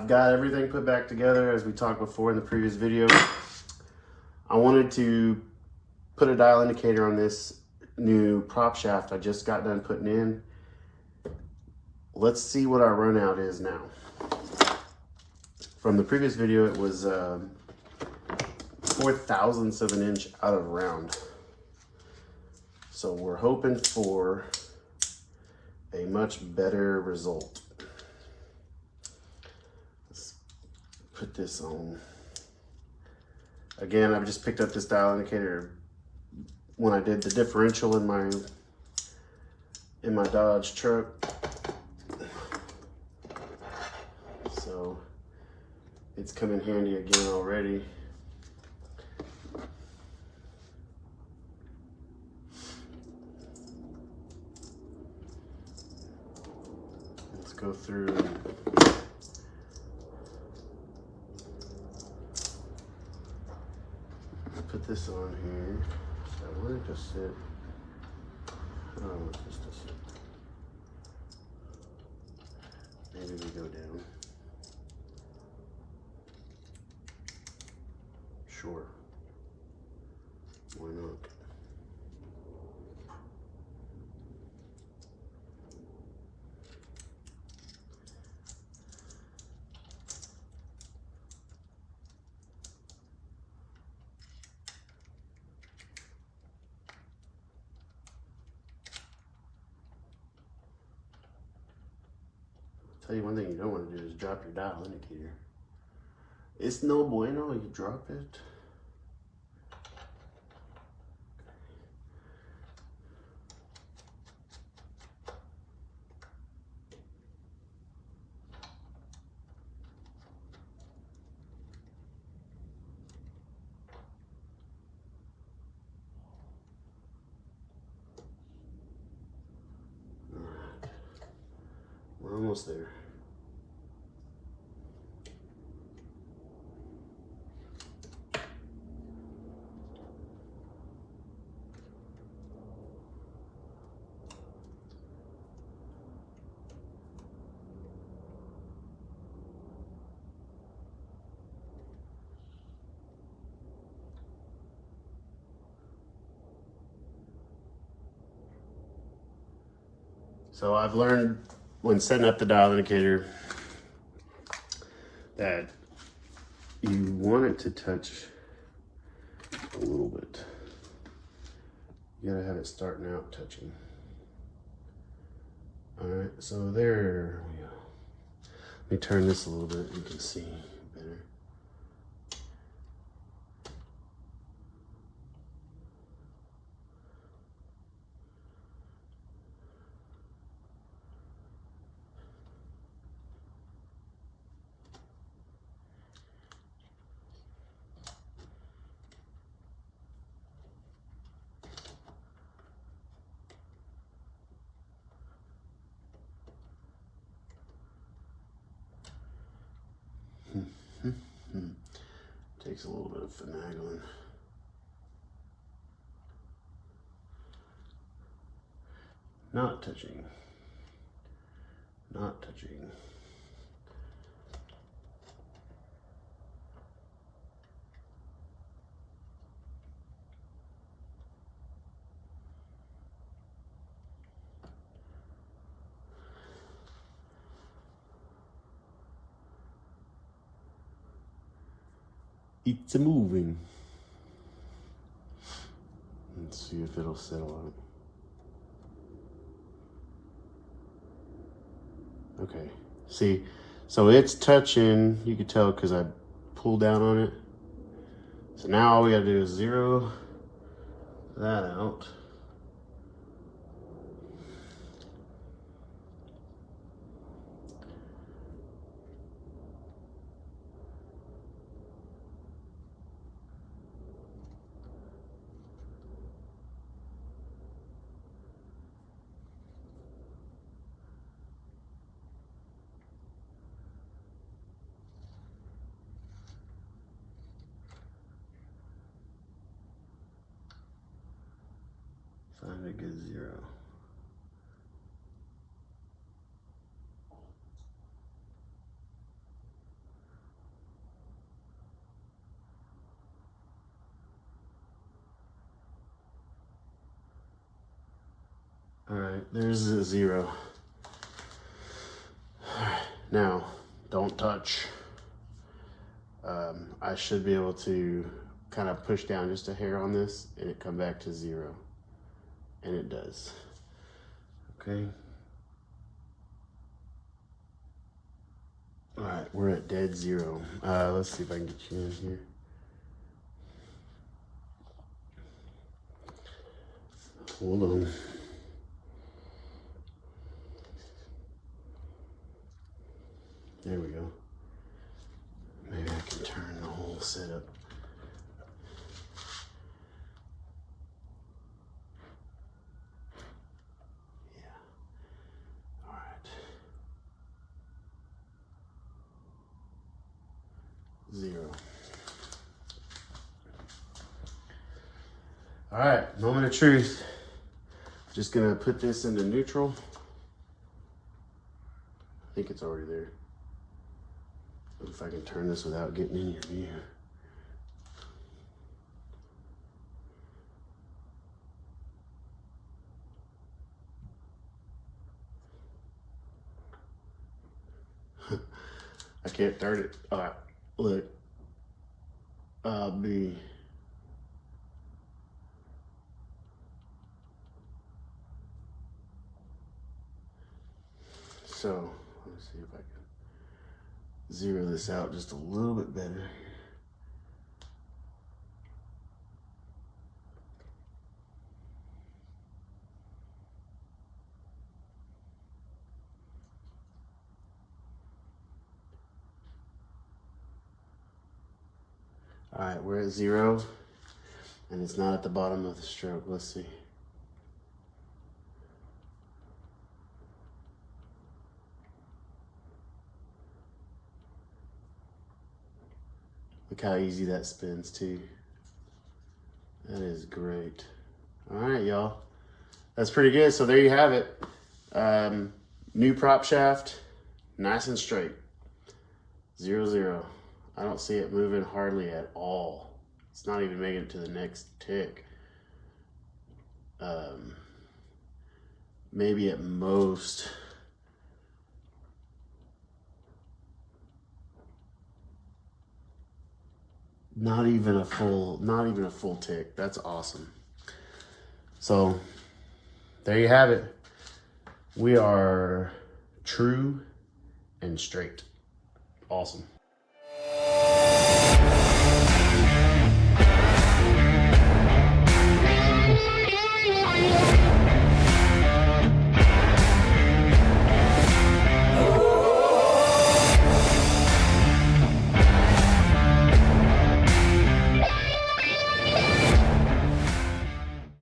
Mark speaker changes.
Speaker 1: I've got everything put back together as we talked before in the previous video. I wanted to put a dial indicator on this new prop shaft I just got done putting in. Let's see what our runout is now. From the previous video, it was 4/1000ths of an inch out of round. So we're hoping for a much better result. Let's put this on. Again, I've just picked up this dial indicator when I did the differential in my Dodge truck. So it's come in handy again already. Let's go through and put this on here. So I want it to sit. I don't want this to sit. Maybe we go down. Sure. Why not? Tell you one thing you don't want to do is drop your dial indicator. It's no bueno, you drop it. All right, we're almost there. So I've learned when setting up the dial indicator that you want it to touch a little bit. You gotta have it starting out touching. All right, so there we go. Let me turn this a little bit, you can see better. Takes a little bit of finagling. Not touching. Not touching. It's a moving. Let's see if it'll settle out. Okay, see, so it's touching, you can tell because I pulled down on it. So now all we gotta do is zero that out. Find a good zero. All right, there's a 0. All right, now don't touch. I should be able to kind of push down just a hair on this and it come back to 0. And it does. Okay. All right, we're at dead 0. Let's see if I can get you in here. Hold on. There we go. Maybe I can turn the whole setup. Yeah. All right. 0. All right, moment of truth. Just gonna put this into neutral. I think it's already there. If I can turn this without getting in your view. I can't turn it. All right, look. I'll be. So, let's see if I can zero this out just a little bit better. All right, we're at 0, and it's not at the bottom of the stroke. Let's see. Look how easy that spins too. That is great. All right, y'all. That's pretty good. So there you have it. New prop shaft, nice and straight. 0-0. I don't see it moving hardly at all. It's not even making it to the next tick. Maybe at most. Not even a full tick. That's awesome. So there you have it. We are true and straight. Awesome.